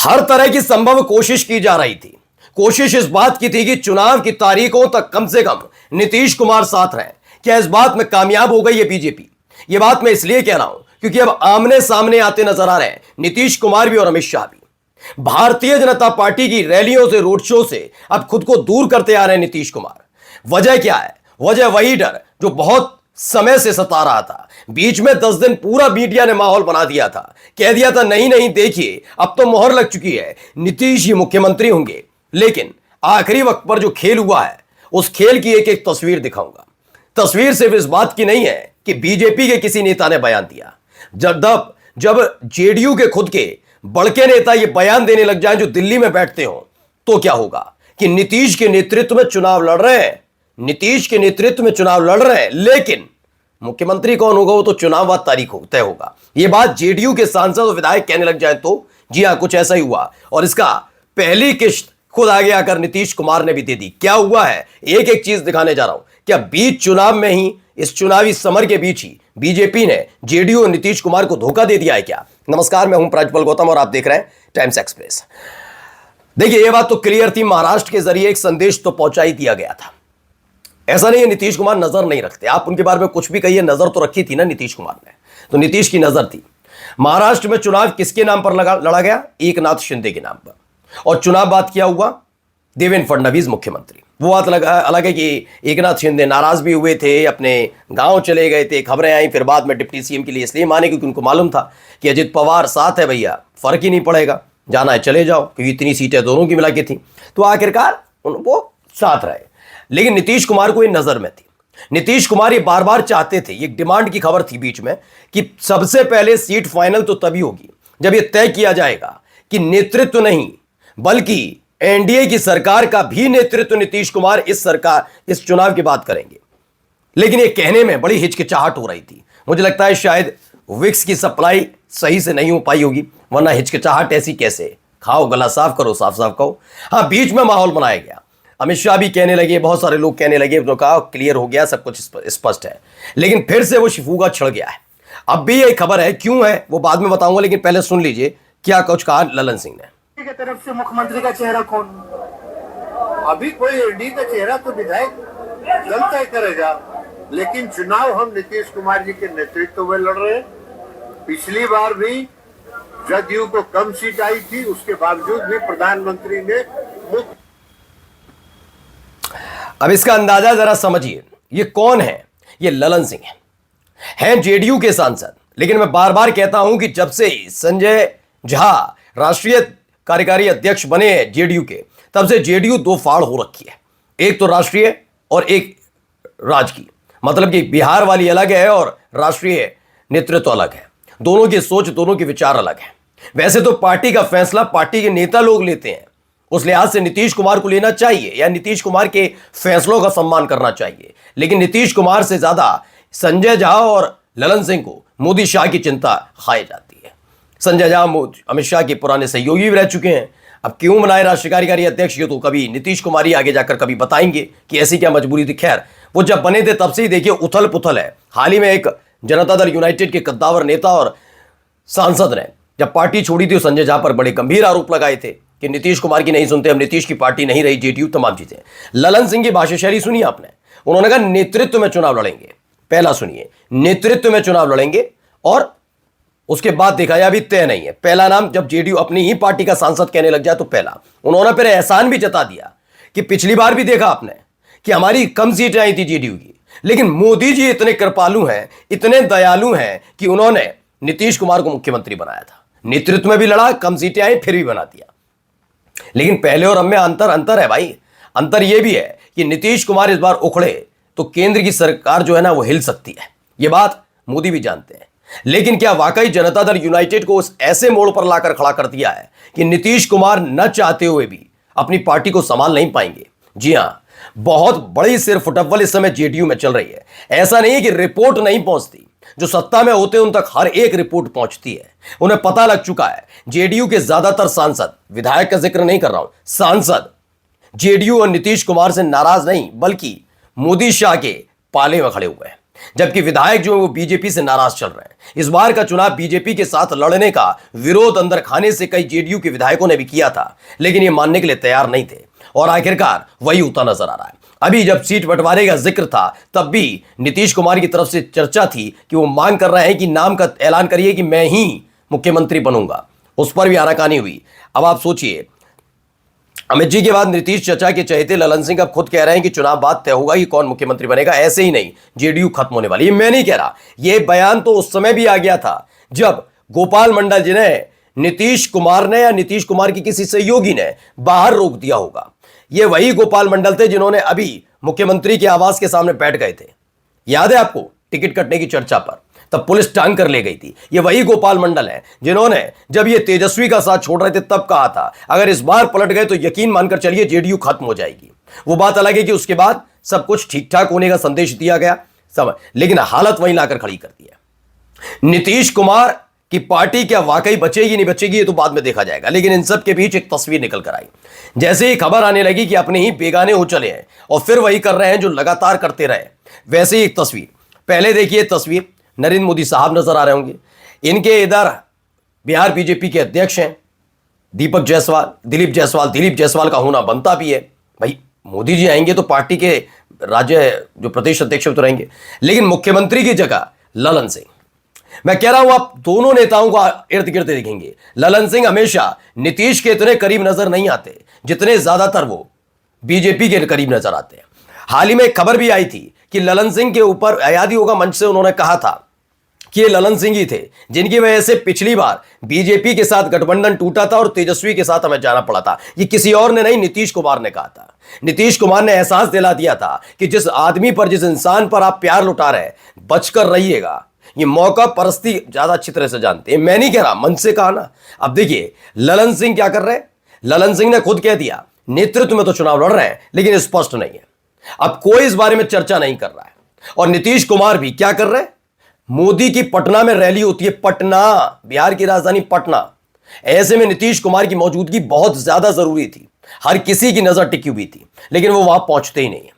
हर तरह की संभव कोशिश की जा रही थी। कोशिश इस बात की थी कि चुनाव की तारीखों तक कम से कम नीतीश कुमार साथ रहें। क्या इस बात में कामयाब हो गई है बीजेपी? यह बात मैं इसलिए कह रहा हूं क्योंकि अब आमने सामने आते नजर आ रहे हैं नीतीश कुमार भी और अमित शाह भी। भारतीय जनता पार्टी की रैलियों से, रोड शो से अब खुद को दूर करते आ रहे हैं नीतीश कुमार। वजह क्या है? वजह वही डर जो बहुत समय से सता रहा था। बीच में 10 दिन पूरा मीडिया ने माहौल बना दिया था, कह दिया था नहीं नहीं देखिए अब तो मोहर लग चुकी है, नीतीश ही मुख्यमंत्री होंगे। लेकिन आखिरी वक्त पर जो खेल हुआ है उस खेल की एक एक तस्वीर दिखाऊंगा। तस्वीर सिर्फ इस बात की नहीं है कि बीजेपी के किसी नेता ने बयान दिया। जब जेडीयू के खुद के बड़के नेता ये बयान देने लग जाएं जो दिल्ली में बैठते हो, तो क्या होगा कि नीतीश के नेतृत्व में चुनाव लड़ रहे हैं, नीतीश के नेतृत्व में चुनाव लड़ रहे हैं, लेकिन मुख्यमंत्री कौन होगा वो तो चुनाव बाद तारीख तय होगा। यह बात जेडीयू के सांसद और विधायक कहने लग जाए तो जी हां, कुछ ऐसा ही हुआ। और इसका पहली किश्त खुद आगे आकर नीतीश कुमार ने भी दे दी। क्या हुआ है एक एक चीज दिखाने जा रहा हूं। क्या बीच चुनाव में ही, इस चुनावी समर के बीच ही बीजेपी ने जेडीयू और नीतीश कुमार को धोखा दे दिया है क्या? नमस्कार, मैं हूं प्रज्वल गौतम और आप देख रहे हैं टाइम्स एक्सप्रेस। देखिए, यह बात तो क्लियर थी, महाराष्ट्र के जरिए एक संदेश तो पहुंचा ही दिया गया था। ऐसा नहीं है नीतीश कुमार नजर नहीं रखते, आप उनके बारे में कुछ भी कहिए, नजर तो रखी थी ना नीतीश कुमार ने। तो नीतीश की नजर थी। महाराष्ट्र में चुनाव किसके नाम पर लड़ा गया? एकनाथ शिंदे के नाम पर। और चुनाव बाद क्या हुआ? देवेंद्र फडणवीस मुख्यमंत्री। वो बात अलग है कि एकनाथ शिंदे नाराज भी हुए थे, अपने गांव चले गए थे, खबरें आई फिर बाद में डिप्टी सीएम के लिए इसलिए माने क्योंकि उनको मालूम था कि अजित पवार साथ है, भैया फर्क ही नहीं पड़ेगा, जाना है चले जाओ, क्योंकि इतनी सीटें दोनों की मिला के थी। तो आखिरकार वो साथ रहे। लेकिन नीतीश कुमार को ये नजर में थी। नीतीश कुमार ये बार बार चाहते थे, ये डिमांड की खबर थी बीच में कि सबसे पहले सीट फाइनल तो तभी होगी जब ये तय किया जाएगा कि नेतृत्व नहीं बल्कि एनडीए की सरकार का भी नेतृत्व नीतीश कुमार इस चुनाव की बात करेंगे। लेकिन ये कहने में बड़ी हिचकिचाहट हो रही थी। मुझे लगता है शायद विक्स की सप्लाई सही से नहीं हो पाई होगी, वरना हिचकिचाहट ऐसी कैसे? खाओ, गला साफ करो, साफ साफ कहो। हाँ, बीच में माहौल बनाया गया। अमित शाह भी कहने लगे, बहुत सारे लोग कहने लगे, तो कहा क्लियर हो गया, सब कुछ स्पष्ट है। लेकिन फिर से वो शिफूगा छिड़ गया है। अब भी यही खबर है, क्यों है वो बाद में बताऊंगा, लेकिन पहले सुन लीजिए क्या कुछ कहा ललन सिंह ने। की तरफ से मुख्यमंत्री का चेहरा कौन? अभी कोई एडी का चेहरा तो विधायक दल तय करेगा, लेकिन चुनाव हम नीतीश कुमार जी के नेतृत्व में लड़ रहे हैं। पिछली बार भी जदयू को कम सीट आई थी, उसके बावजूद भी प्रधानमंत्री ने अब इसका अंदाजा जरा समझिए, ये कौन है? ये ललन सिंह हैं जेडीयू के सांसद। लेकिन मैं बार बार कहता हूं कि जब से संजय झा राष्ट्रीय कार्यकारी अध्यक्ष बने हैं जेडीयू के, तब से जेडीयू दो फाड़ हो रखी है। एक तो राष्ट्रीय और एक राजकीय, मतलब कि बिहार वाली अलग है और राष्ट्रीय नेतृत्व अलग है। दोनों की सोच, दोनों के विचार अलग है। वैसे तो पार्टी का फैसला पार्टी के नेता लोग लेते हैं, उस लिहाज से नीतीश कुमार को लेना चाहिए या नीतीश कुमार के फैसलों का सम्मान करना चाहिए। लेकिन नीतीश कुमार से ज्यादा संजय झा और ललन सिंह को मोदी शाह की चिंता खाई जाती है। संजय झा अमित शाह के पुराने सहयोगी भी रह चुके हैं। अब क्यों बनाए राष्ट्रीय कार्यकारी अध्यक्ष, ये तो कभी नीतीश कुमार ही आगे जाकर कभी बताएंगे कि ऐसी क्या मजबूरी थी। खैर, वो जब बने थे तब से ही देखिए उथल पुथल है। हाल ही में एक जनता दल यूनाइटेड के कद्दावर नेता और सांसद ने जब पार्टी छोड़ी थी, संजय झा पर बड़े गंभीर आरोप लगाए थे कि नीतीश कुमार की नहीं सुनते, हम नीतीश की पार्टी नहीं रही जेडीयू, तमाम चीजें। ललन सिंह की भाषा शैली सुनिए आपने। उन्होंने कहा नेतृत्व में चुनाव लड़ेंगे। पहला सुनिए, नेतृत्व में चुनाव लड़ेंगे। और उसके बाद देखा जाए अभी तय नहीं है। पहला नाम जब जेडीयू अपनी ही पार्टी का सांसद कहने लग जाए तो पहला। उन्होंने फिर एहसान भी जता दिया कि पिछली बार भी देखा आपने कि हमारी कम सीटें आई थी जेडीयू की, लेकिन मोदी जी इतने कृपालु हैं, इतने दयालु हैं कि उन्होंने नीतीश कुमार को मुख्यमंत्री बनाया था। नेतृत्व में भी लड़ा, कम सीटें आई, फिर भी बना दिया। लेकिन पहले और अब में अंतर है भाई। अंतर यह भी है कि नीतीश कुमार इस बार उखड़े तो केंद्र की सरकार जो है ना वो हिल सकती है। यह बात मोदी भी जानते हैं। लेकिन क्या वाकई जनता दल यूनाइटेड को उस ऐसे मोड़ पर लाकर खड़ा कर दिया है कि नीतीश कुमार न चाहते हुए भी अपनी पार्टी को संभाल नहीं पाएंगे? जी हां, बहुत बड़ी सिर फुटअव्वल इस समय जेडीयू में चल रही है। ऐसा नहीं है कि रिपोर्ट नहीं पहुंचती, जो सत्ता में होते हैं उन तक हर एक रिपोर्ट पहुंचती है। उन्हें पता लग चुका है जेडीयू के ज्यादातर सांसद, विधायक का जिक्र नहीं कर रहा हूं, सांसद जेडीयू और नीतीश कुमार से नाराज नहीं बल्कि मोदी शाह के पाले में खड़े हुए हैं। जबकि विधायक जो है वो बीजेपी से नाराज चल रहे हैं। इस बार का चुनाव बीजेपी के साथ लड़ने का विरोध अंदर खाने से कई जेडीयू के विधायकों ने भी किया था, लेकिन ये मानने के लिए तैयार नहीं थे और आखिरकार वही होता नजर आ रहा है। अभी जब सीट बंटवारे का जिक्र था तब भी नीतीश कुमार की तरफ से चर्चा थी कि वो मांग कर रहे हैं कि नाम का ऐलान करिए कि मैं ही मुख्यमंत्री बनूंगा। उस पर भी आनाकानी हुई। अब आप सोचिए, अमित जी के बाद नीतीश चचा के चहेते ललन सिंह अब खुद कह रहे हैं कि चुनाव बाद तय होगा कि कौन मुख्यमंत्री बनेगा, ऐसे ही नहीं जेडीयू खत्म होने वाली। ये मैं नहीं कह रहा, ये बयान तो उस समय भी आ गया था जब गोपाल मंडल जिन्हें नीतीश कुमार ने या नीतीश कुमार की किसी सहयोगी ने बाहर रोक दिया होगा। ये वही गोपाल मंडल थे जिन्होंने अभी मुख्यमंत्री के आवास के सामने बैठ गए थे, याद है आपको, टिकट कटने की चर्चा पर, तब पुलिस टांग कर ले गई थी। ये वही गोपाल मंडल है जिन्होंने जब ये तेजस्वी का साथ छोड़ रहे थे तब कहा था अगर इस बार पलट गए तो यकीन मानकर चलिए जेडीयू खत्म हो जाएगी। वो बात अलग है कि उसके बाद सब कुछ ठीक ठाक होने का संदेश दिया गया सब, लेकिन हालत वहीं लाकर खड़ी कर दिया। नीतीश कुमार की पार्टी क्या वाकई बचेगी नहीं बचेगी ये तो बाद में देखा जाएगा, लेकिन इन सब के बीच एक तस्वीर निकल कर आई। जैसे ही खबर आने लगी कि अपने ही बेगाने हो चले हैं और फिर वही कर रहे हैं जो लगातार करते रहे, वैसे ही एक तस्वीर, पहले देखिए तस्वीर, नरेंद्र मोदी साहब नजर आ रहे होंगे। इनके इधर बिहार बीजेपी के अध्यक्ष हैं दिलीप जायसवाल का होना बनता भी है। भाई मोदी जी आएंगे तो पार्टी के राज्य जो प्रदेश अध्यक्ष तो रहेंगे, लेकिन मुख्यमंत्री की जगह ललन सिंह। मैं कह रहा हूं आप दोनों नेताओं को इर्द गिर्द देखेंगे, ललन सिंह हमेशा नीतीश के इतने करीब नजर नहीं आते जितने ज्यादातर वो बीजेपी के करीब नजर आते हैं। हाल ही में एक खबर भी आई थी कि ललन सिंह के ऊपर, याद ही होगा, मंच से उन्होंने कहा था कि ये ललन सिंह ही थे जिनकी वजह से पिछली बार बीजेपी के साथ गठबंधन टूटा था और तेजस्वी के साथ हमें जाना पड़ा था। ये किसी और ने नहीं, नीतीश कुमार ने कहा था। नीतीश कुमार ने एहसास दिला दिया था कि जिस आदमी पर, जिस इंसान पर आप प्यार लुटा रहे हैं, बचकर रहिएगा। ये मौका परस्ती ज्यादा अच्छी तरह से जानते हैं, मैं नहीं कह रहा, मन से कहा ना। अब देखिए ललन सिंह क्या कर रहे हैं, ललन सिंह ने खुद कह दिया नेतृत्व में तो चुनाव लड़ रहे हैं लेकिन स्पष्ट नहीं है, अब कोई इस बारे में चर्चा नहीं कर रहा है। और नीतीश कुमार भी क्या कर रहे हैं, मोदी की पटना में रैली होती है, पटना, बिहार की राजधानी पटना, ऐसे में नीतीश कुमार की मौजूदगी बहुत ज्यादा जरूरी थी, हर किसी की नजर टिकी हुई थी, लेकिन वो वहां पहुंचते ही नहीं है,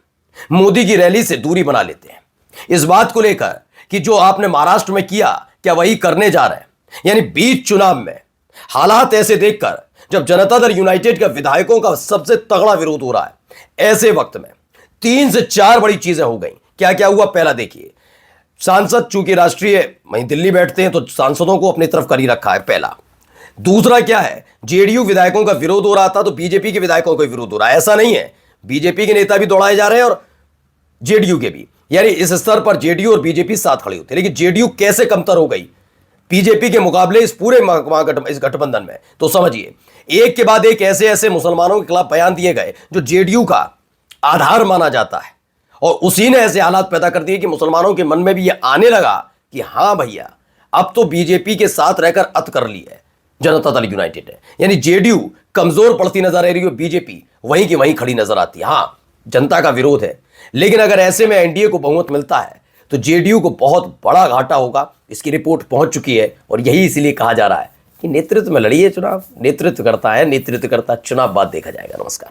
मोदी की रैली से दूरी बना लेते हैं। इस बात को लेकर कि जो आपने महाराष्ट्र में किया क्या वही करने जा रहे हैं, यानी बीच चुनाव में हालात ऐसे देखकर जब जनता दल यूनाइटेड का विधायकों का सबसे तगड़ा विरोध हो रहा है, ऐसे वक्त में 3 से 4 बड़ी चीजें हो गई। क्या क्या हुआ, पहला देखिए, सांसद चूंकि राष्ट्रीय वहीं दिल्ली बैठते हैं तो सांसदों को अपनी तरफ कर ही रखा है, पहला। दूसरा क्या है, जेडीयू विधायकों का विरोध हो रहा था तो बीजेपी के विधायकों का विरोध हो रहा है, ऐसा नहीं है, बीजेपी के नेता भी दौड़ाए जा रहे हैं और जेडीयू के भी, यानी इस स्तर पर जेडीयू और बीजेपी साथ खड़ी होती है। लेकिन जेडीयू कैसे कमतर हो गई बीजेपी के मुकाबले इस पूरे इस गठबंधन में, तो समझिए एक के बाद एक ऐसे ऐसे मुसलमानों के खिलाफ बयान दिए गए जो जेडीयू का आधार माना जाता है, और उसी ने ऐसे हालात पैदा कर दिए कि मुसलमानों के मन में भी यह आने लगा कि हां भैया अब तो बीजेपी के साथ रहकर अत कर ली है जनता दल यूनाइटेड है, यानी जेडीयू कमजोर पड़ती नजर आ रही है, बीजेपी वहीं की वहीं खड़ी नजर आती है। हां जनता का विरोध है, लेकिन अगर ऐसे में एनडीए को बहुमत मिलता है तो जेडीयू को बहुत बड़ा घाटा होगा, इसकी रिपोर्ट पहुंच चुकी है। और यही इसीलिए कहा जा रहा है कि नेतृत्व में लड़िए चुनाव, नेतृत्व करता है, नेतृत्व करता चुनाव बाद देखा जाएगा। नमस्कार।